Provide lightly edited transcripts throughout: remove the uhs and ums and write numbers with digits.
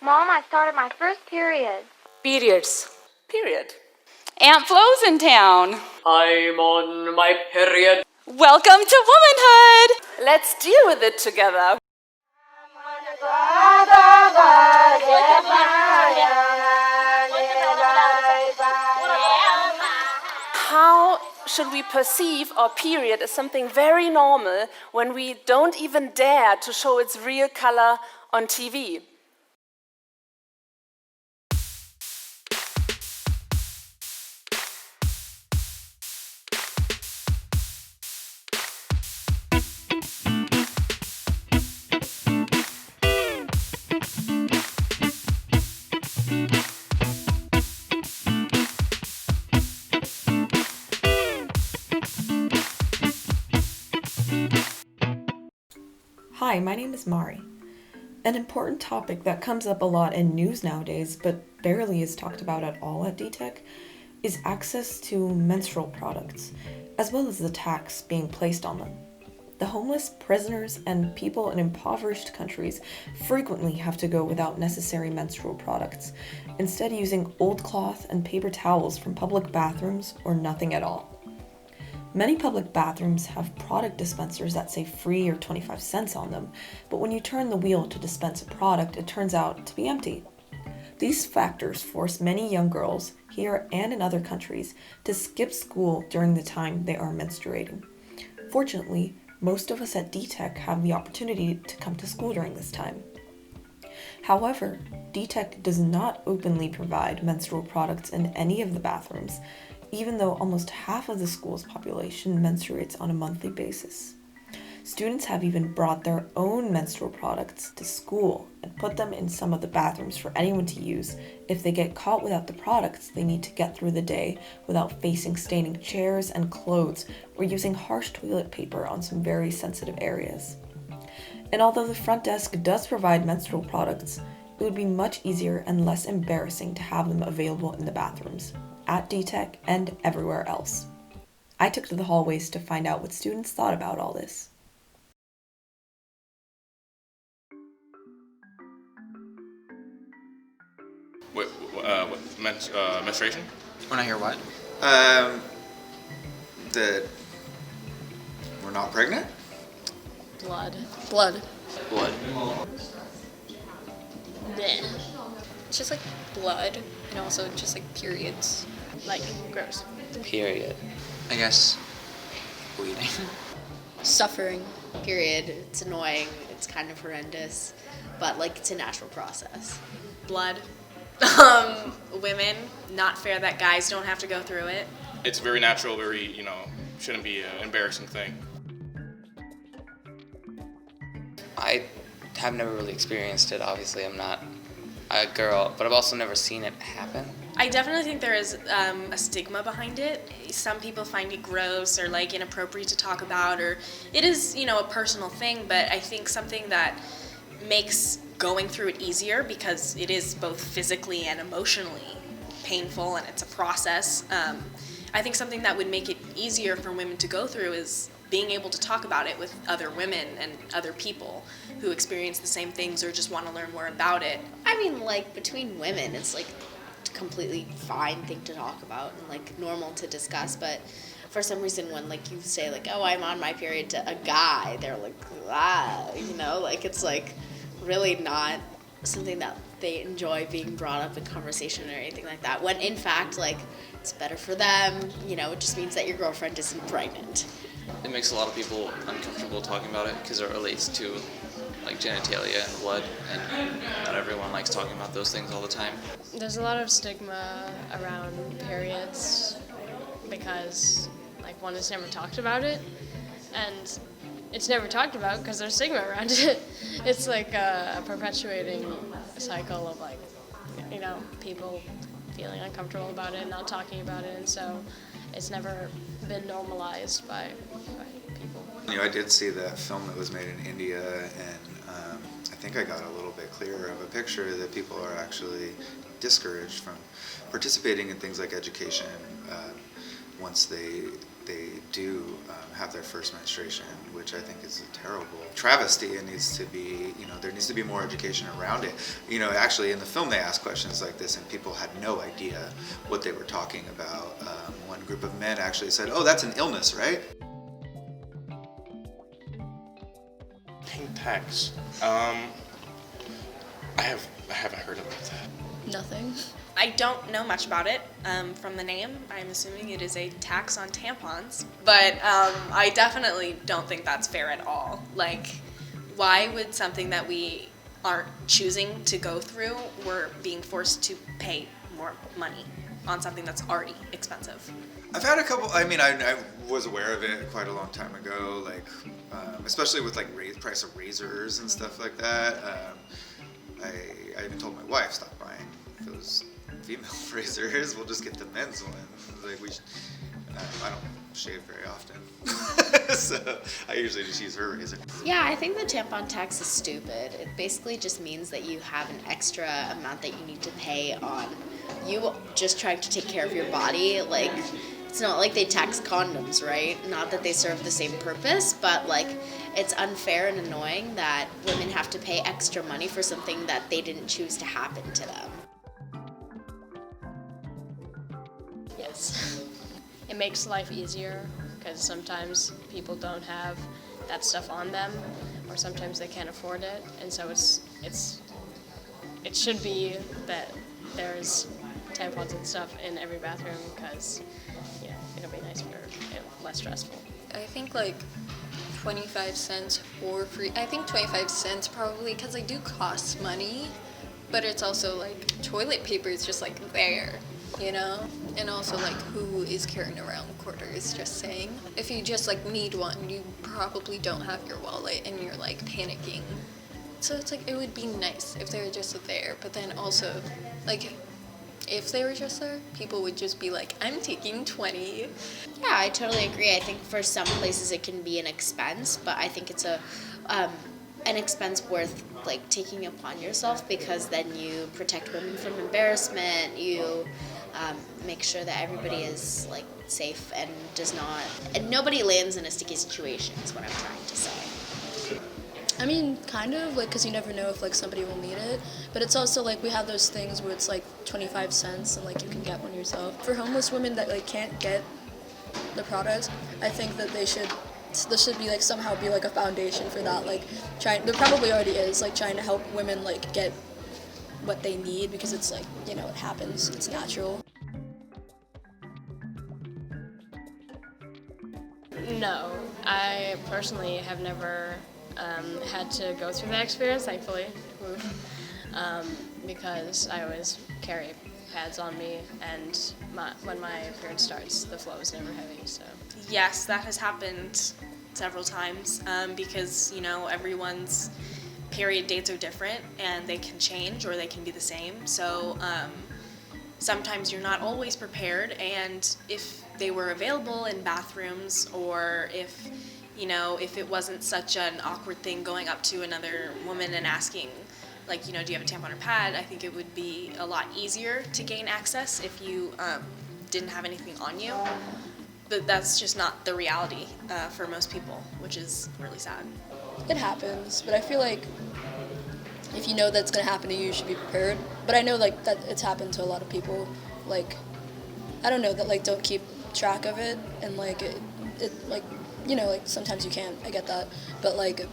Mom, I started my first period. Periods. Period. Aunt Flo's in town. I'm on my period. Welcome to womanhood. Let's deal with it together. How should we perceive our period as something very normal when we don't even dare to show its real color on TV? Hi, my name is Mari. An important topic that comes up a lot in news nowadays, but barely is talked about at all at d.tech, is access to menstrual products, as well as the tax being placed on them. The homeless, prisoners, and people in impoverished countries frequently have to go without necessary menstrual products, instead using old cloth and paper towels from public bathrooms or nothing at all. Many public bathrooms have product dispensers that say free or 25 cents on them, but when you turn the wheel to dispense a product, it turns out to be empty. These factors force many young girls, here and in other countries, to skip school during the time they are menstruating. Fortunately, most of us at d.tech have the opportunity to come to school during this time. However, d.tech does not openly provide menstrual products in any of the bathrooms, even though almost half of the school's population menstruates on a monthly basis. Students have even brought their own menstrual products to school and put them in some of the bathrooms for anyone to use. If they get caught without the products, they need to get through the day without facing staining chairs and clothes or using harsh toilet paper on some very sensitive areas. And although the front desk does provide menstrual products, it would be much easier and less embarrassing to have them available in the bathrooms, at d.tech and everywhere else. I took to the hallways to find out what students thought about all this. Menstruation? When I hear what? That we're not pregnant? Blood. Blood. Bleh. It's just like blood and also just like periods. Like, gross. Period. I guess bleeding. Suffering, period. It's annoying, it's kind of horrendous, but like it's a natural process. Blood. Women, not fair that guys don't have to go through it. It's very natural, shouldn't be an embarrassing thing. I have never really experienced it. Obviously, I'm not a girl, but I've also never seen it happen. I definitely think there is a stigma behind it. Some people find it gross or like inappropriate to talk about, or it is, a personal thing, but I think something that makes going through it easier, because it is both physically and emotionally painful and it's a process. I think something that would make it easier for women to go through is being able to talk about it with other women and other people who experience the same things or just want to learn more about it. I mean, like, between women, it's like a completely fine thing to talk about and like normal to discuss, but for some reason when like you say like, oh, I'm on my period to a guy, they're like, like it's like really not something that they enjoy being brought up in conversation or anything like that, when in fact, like, it's better for them, it just means that your girlfriend isn't pregnant. It makes a lot of people uncomfortable talking about it because it relates to like genitalia and blood, and not everyone likes talking about those things all the time. There's a lot of stigma around periods because, like, one has never talked about it, and it's never talked about because there's stigma around it. It's like a perpetuating cycle of, like, people feeling uncomfortable about it and not talking about it, and so it's never been normalized by people. I did see that film that was made in India, and I think I got a little bit clearer of a picture that people are actually discouraged from participating in things like education. once they do have their first menstruation, which I think is a terrible travesty. It needs to be, there needs to be more education around it. Actually in the film they asked questions like this and people had no idea what they were talking about. One group of men actually said, "Oh, that's an illness, right?" Pink tax. I haven't heard about that. Nothing. I don't know much about it. From the name, I'm assuming it is a tax on tampons, but I definitely don't think that's fair at all. Like, why would something that we aren't choosing to go through, we're being forced to pay more money on something that's already expensive? I've had a couple, I was aware of it quite a long time ago, like, especially with like price of razors and stuff like that. I even told my wife, stop buying those female razors, we'll just get the men's ones. Like I don't shave very often, so I usually just use her razor. Yeah, I think the tampon tax is stupid. It basically just means that you have an extra amount that you need to pay on you just trying to take care of your body. Like, it's not like they tax condoms, right? Not that they serve the same purpose, but like, it's unfair and annoying that women have to pay extra money for something that they didn't choose to happen to them. Yes. It makes life easier because sometimes people don't have that stuff on them, or sometimes they can't afford it, and so it should be that there's tampons and stuff in every bathroom because it'll be nicer and less stressful. I think like 25 cents or free. I think 25 cents probably because they do cost money, but it's also like toilet paper is just like there, and also like who is carrying around quarters, just saying. If you just like need one, you probably don't have your wallet and you're like panicking. So it's like, it would be nice if they were just there, but then also like if they were just there, people would just be like, I'm taking 20. Yeah, I totally agree. I think for some places it can be an expense, but I think it's an expense worth like taking upon yourself, because then you protect women from embarrassment, you make sure that everybody is like safe and and nobody lands in a sticky situation is what I'm trying to say. I mean, kind of, like, because you never know if, like, somebody will need it. But it's also, like, we have those things where it's, like, 25 cents and, like, you can get one yourself. For homeless women that, like, can't get the products, I think that there should be, like, somehow be, like, a foundation for that. Like, there probably already is, like, trying to help women, like, get what they need, because it's, like, it happens. It's natural. No, I personally have never had to go through that experience, thankfully, because I always carry pads on me, and when my period starts, the flow is never heavy. So yes, that has happened several times because everyone's period dates are different and they can change or they can be the same. So sometimes you're not always prepared, and if they were available in bathrooms, or if it wasn't such an awkward thing going up to another woman and asking, like, do you have a tampon or pad, I think it would be a lot easier to gain access if you didn't have anything on you. But that's just not the reality for most people, which is really sad. It happens, but I feel like if you know that's going to happen to you, you should be prepared. But I know, like, that it's happened to a lot of people, like, I don't know, that, like, don't keep track of it, and, like, it like, like, sometimes you can't, I get that, but, like,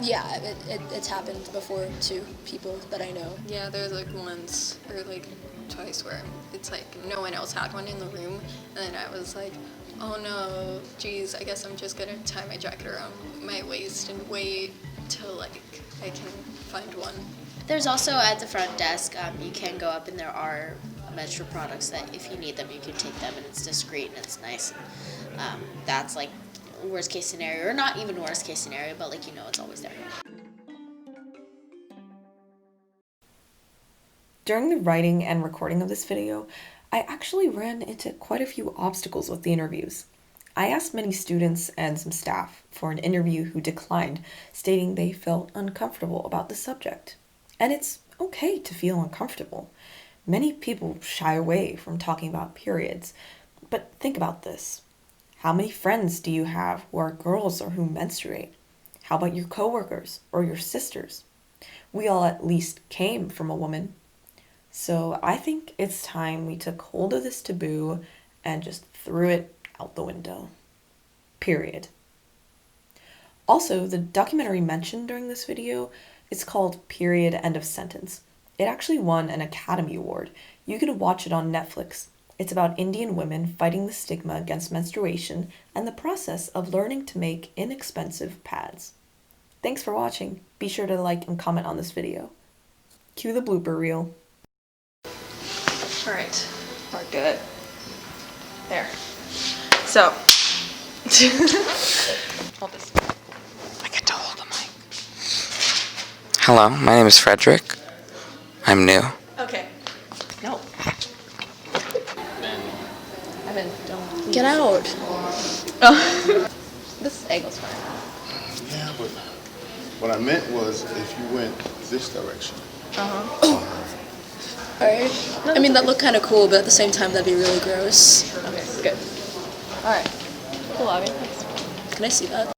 yeah, it's happened before to people that I know. Yeah, there's, like, once, or, like, twice where it's, like, no one else had one in the room, and then I was like, oh, no, geez, I guess I'm just gonna tie my jacket around my waist and wait till, like, I can find one. There's also at the front desk, you can go up and there are menstrual products that if you need them, you can take them, and it's discreet and it's nice. That's like worst case scenario, or not even worst case scenario, but like, it's always there. During the writing and recording of this video, I actually ran into quite a few obstacles with the interviews. I asked many students and some staff for an interview who declined, stating they felt uncomfortable about the subject. And it's okay to feel uncomfortable. Many people shy away from talking about periods, But think about this. How many friends do you have who are girls or who menstruate? How about your coworkers or your sisters? We all at least came from a woman. So I think it's time we took hold of this taboo and just threw it out the window. Period. Also, the documentary mentioned during this video is called Period End of Sentence. It actually won an Academy Award. You can watch it on Netflix. It's about Indian women fighting the stigma against menstruation and the process of learning to make inexpensive pads. Thanks for watching. Be sure to like and comment on this video. Cue the blooper reel. Alright, we're good. There. So, hold this. I get to hold the mic. Hello, my name is Frederick. I'm new. Okay. No. Evan, don't. Get out. Oh. This angle's fine. Yeah, but what I meant was if you went this direction. Alright. I mean, that looked kind of cool, but at the same time, that'd be really gross. Okay, good. Alright. Cool, Abby. Thanks. Can I see that?